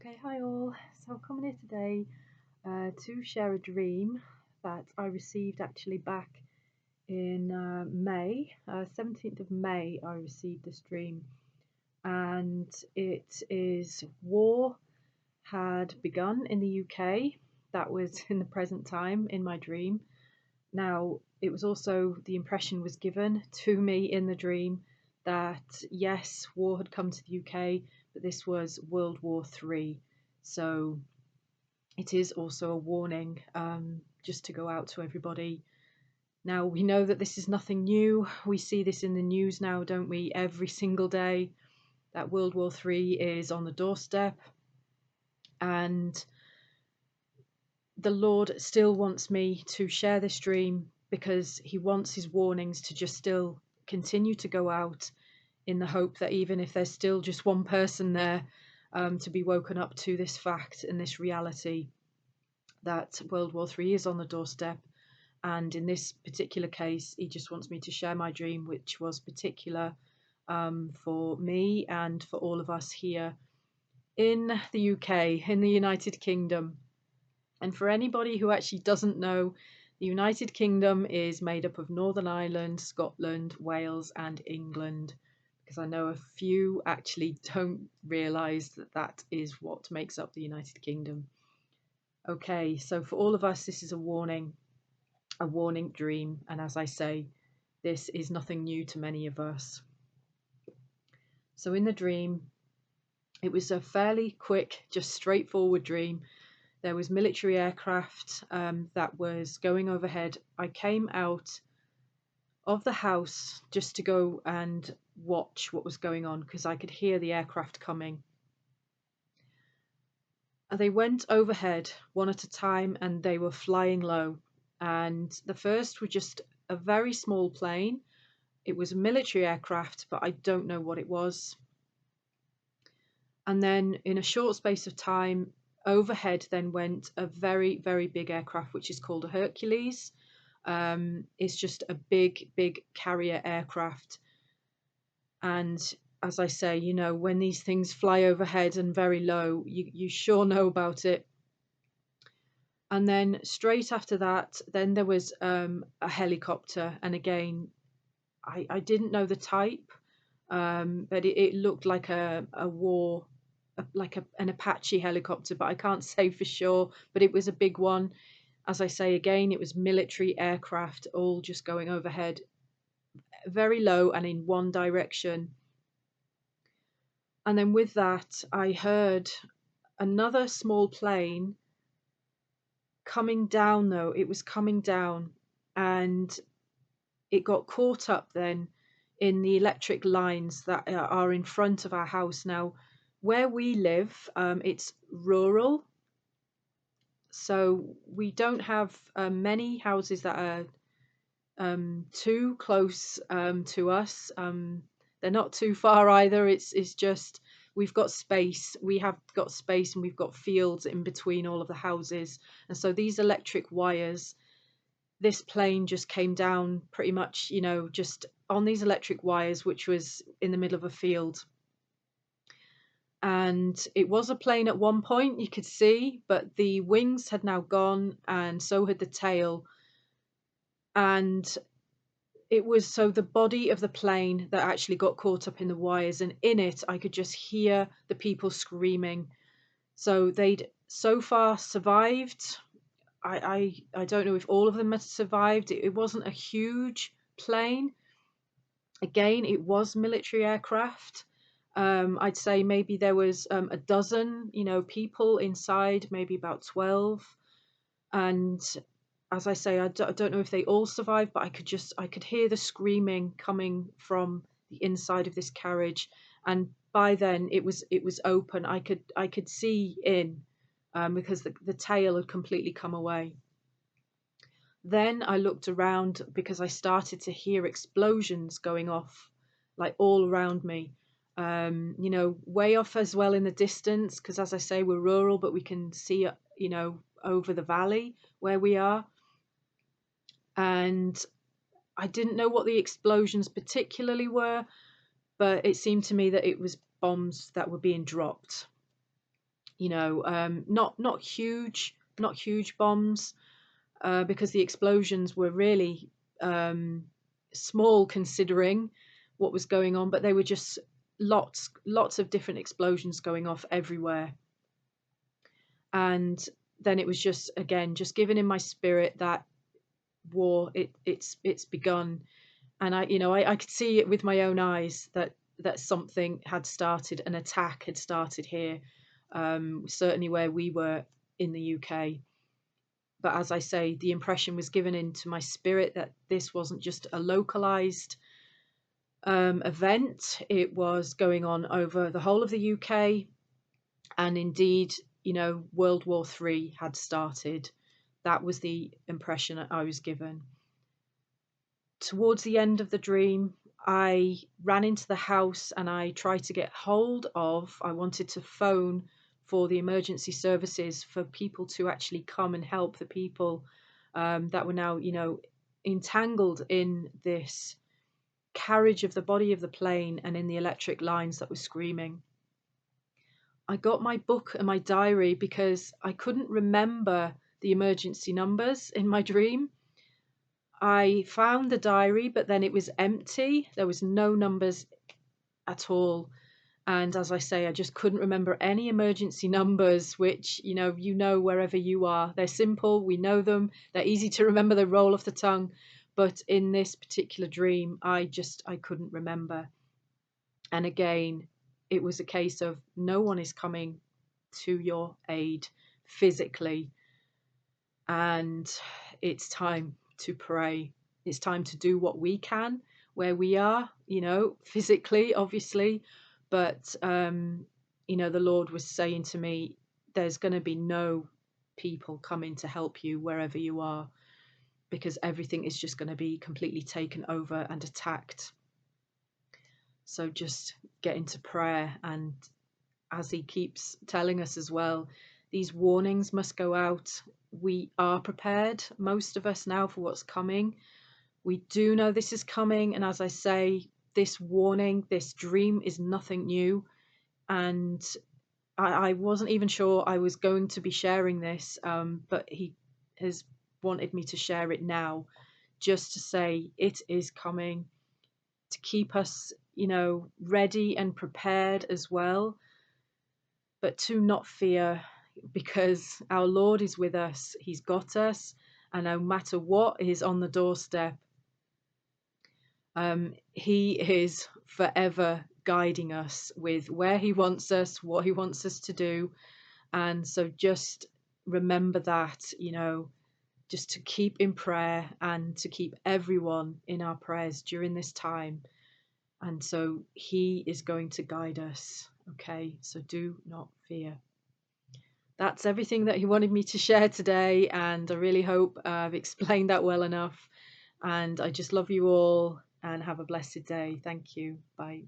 Okay, hi all. So I'm coming here today to share a dream that I received actually back in May, 17th of May. I received this dream, and it is war had begun in the UK. That was in the present time in my dream. Now, it was also the impression was given to me in the dream that yes, war had come to the UK, but this was World War III. So it is also a warning, just to go out to everybody. Now, we know that this is nothing new. We see this in the news now, don't we? Every single day that World War III is on the doorstep. And the Lord still wants me to share this dream because he wants his warnings to just still continue to go out in the hope that even if there's still just one person there, to be woken up to this fact and this reality that World War III is on the doorstep. And in this particular case, he just wants me to share my dream, which was particular for me and for all of us here in the UK, in the United Kingdom. And for anybody who actually doesn't know, the United Kingdom is made up of Northern Ireland, Scotland, Wales, and England. Because I know a few actually don't realise that that is what makes up the United Kingdom. Okay, so for all of us, this is a warning dream. And as I say, this is nothing new to many of us. So in the dream, it was a fairly quick, just straightforward dream. There was military aircraft that was going overhead. I came out of the house just to go and watch what was going on because I could hear the aircraft coming. And they went overhead one at a time and they were flying low. And the first were just a very small plane. It was a military aircraft, but I don't know what it was. And then in a short space of time, overhead then went a very, very big aircraft, which is called a Hercules. It's just a big carrier aircraft. And as I say, you know, when these things fly overhead and very low, you sure know about it. And then straight after that, then there was a helicopter. And again, I didn't know the type, but it looked like a war, like an Apache helicopter, but I can't say for sure. But it was a big one. As I say again, it was military aircraft, all just going overhead, very low and in one direction. And then with that, I heard another small plane coming down, though. It was coming down, and it got caught up then in the electric lines that are in front of our house. Now, where we live, it's rural, so we don't have many houses that are too close to us. They're not too far either. It's just we've got space. We have got space and we've got fields in between all of the houses. And so these electric wires, this plane just came down pretty much, you know, just on these electric wires, which was in the middle of a field. And it was a plane at one point, you could see, but the wings had now gone and so had the tail. And it was so the body of the plane that actually got caught up in the wires, and in it I could just hear the people screaming. So they'd so far survived. I don't know if all of them had survived. It wasn't a huge plane. Again, it was military aircraft. I'd say maybe there was a dozen, you know, people inside, maybe about 12. And as I say, I don't know if they all survived, but I could hear the screaming coming from the inside of this carriage. And by then it was open. I could see in, because the tail had completely come away. Then I looked around because I started to hear explosions going off like all around me. You know, way off as well in the distance, because as I say, we're rural, but we can see, you know, over the valley where we are. And I didn't know what the explosions particularly were, but it seemed to me that it was bombs that were being dropped. not huge bombs, because the explosions were really small considering what was going on, but they were just lots of different explosions going off everywhere. And then it was just, again, just given in my spirit that war, it's begun. And I could see it with my own eyes that something had started, an attack had started here, certainly where we were in the UK. But as I say, the impression was given into my spirit that this wasn't just a localized event. It was going on over the whole of the UK. And indeed, World War III had started. That was the impression I was given. Towards the end of the dream, I ran into the house and I tried to get hold of, I wanted to phone for the emergency services for people to actually come and help the people that were now, entangled in this carriage of the body of the plane and in the electric lines that were screaming. I got my book and my diary because I couldn't remember the emergency numbers in my dream. I found the diary, but then it was empty. There was no numbers at all. And as I say, I just couldn't remember any emergency numbers, which, wherever you are, they're simple. We know them. They're easy to remember. They roll off the tongue. But in this particular dream, I couldn't remember. And again, it was a case of no one is coming to your aid physically. And it's time to pray. It's time to do what we can where we are, physically, obviously. But, the Lord was saying to me, there's going to be no people coming to help you wherever you are, because everything is just going to be completely taken over and attacked. So just get into prayer. And as he keeps telling us as well, these warnings must go out. We are prepared, most of us now, for what's coming. We do know this is coming. And as I say, this warning, this dream is nothing new. And I wasn't even sure I was going to be sharing this, but he has wanted me to share it now, just to say it is coming, to keep us, ready and prepared as well, but to not fear, because our Lord is with us. He's got us, and no matter what is on the doorstep, he is forever guiding us with where he wants us, what he wants us to do. And so just remember that, just to keep in prayer and to keep everyone in our prayers during this time. And so he is going to guide us. Okay, so do not fear. That's everything that he wanted me to share today, and I really hope I've explained that well enough. And I just love you all, and have a blessed day. Thank you. Bye.